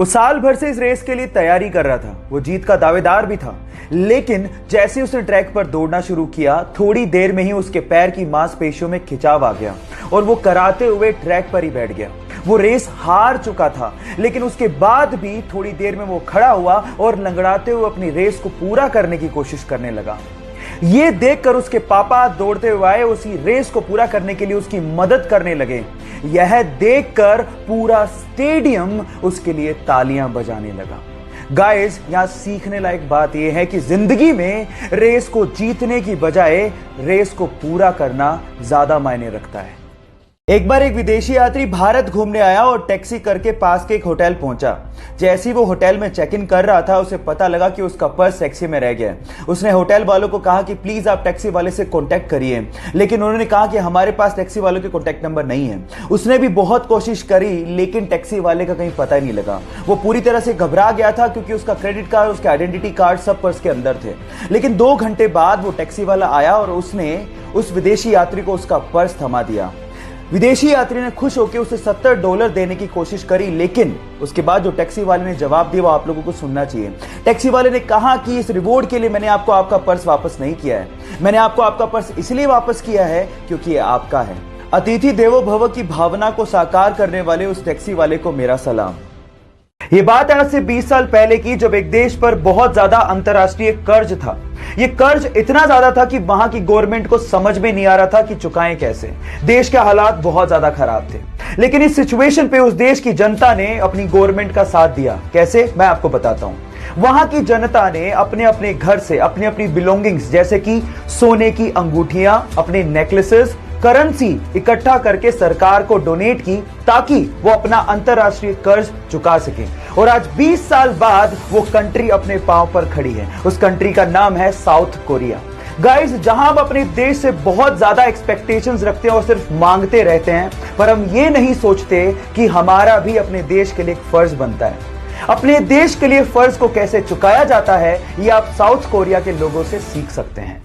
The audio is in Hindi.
वो साल भर से इस रेस के लिए तैयारी कर रहा था। वो जीत का दावेदार भी था, लेकिन जैसे उसने ट्रैक पर दौड़ना शुरू किया, थोड़ी देर में ही उसके पैर की मांसपेशियों में खिंचाव आ गया और वो कराते हुए ट्रैक पर ही बैठ गया। वो रेस हार चुका था, लेकिन उसके बाद भी थोड़ी देर में वो खड़ा हुआ और लंगड़ाते हुए अपनी रेस को पूरा करने की कोशिश करने लगा। ये देखकर उसके पापा दौड़ते हुए आए, उसी रेस को पूरा करने के लिए उसकी मदद करने लगे। यह देखकर पूरा स्टेडियम उसके लिए तालियां बजाने लगा। गाइस, यहां सीखने लायक बात यह है कि जिंदगी में रेस को जीतने की बजाय रेस को पूरा करना ज्यादा मायने रखता है। एक बार एक विदेशी यात्री भारत घूमने आया और टैक्सी करके पास के एक होटल पहुंचा। जैसे ही वो होटल में चेक इन कर रहा था, उसे पता लगा कि उसका पर्स टैक्सी में रह गया। उसने होटल वालों को कहा कि प्लीज आप टैक्सी वाले से कांटेक्ट करिए, लेकिन उन्होंने कहा कि हमारे पास टैक्सी वालों के कांटेक्ट नंबर नहीं है। उसने भी बहुत कोशिश करी, लेकिन टैक्सी वाले का कहीं पता ही नहीं लगा। वो पूरी तरह से घबरा गया था, क्योंकि उसका क्रेडिट कार्ड, उसके आइडेंटिटी कार्ड सब पर्स के अंदर थे। लेकिन 2 घंटे बाद वो टैक्सी वाला आया और उसने उस विदेशी यात्री को उसका पर्स थमा दिया। विदेशी यात्री ने खुश होकर उसे $70 देने की कोशिश करी, लेकिन उसके बाद जो टैक्सी वाले ने जवाब दिया वो आप लोगों को सुनना चाहिए। टैक्सी वाले ने कहा कि इस रिवॉर्ड के लिए मैंने आपको आपका पर्स वापस नहीं किया है। मैंने आपको आपका पर्स इसलिए वापस किया है क्योंकि ये आपका है। अतिथि देवो भव की भावना को साकार करने वाले उस टैक्सी वाले को मेरा सलाम। ये बात आज से 20 साल पहले की, जब एक देश पर बहुत ज्यादा अंतरराष्ट्रीय कर्ज था। ये कर्ज इतना ज्यादा था कि वहां की गवर्नमेंट को समझ में नहीं आ रहा था कि चुकाएं कैसे। देश के हालात बहुत ज्यादा खराब थे, लेकिन इस सिचुएशन पे उस देश की जनता ने अपनी गवर्नमेंट का साथ दिया। कैसे, मैं आपको बताता हूं। वहां की जनता ने अपने अपने घर से अपनी अपनी बिलोंगिंग्स, जैसे कि सोने की अंगूठियां, अपने नेकलेसेस, करेंसी इकट्ठा करके सरकार को डोनेट की, ताकि वो अपना अंतरराष्ट्रीय कर्ज चुका सके। और आज 20 साल बाद वो कंट्री अपने पांव पर खड़ी है। उस कंट्री का नाम है साउथ कोरिया। गाइस, जहां हम अपने देश से बहुत ज्यादा एक्सपेक्टेशंस रखते हैं और सिर्फ मांगते रहते हैं, पर हम ये नहीं सोचते कि हमारा भी अपने देश के लिए एक फर्ज बनता है। अपने देश के लिए फर्ज को कैसे चुकाया जाता है, ये आप साउथ कोरिया के लोगों से सीख सकते हैं।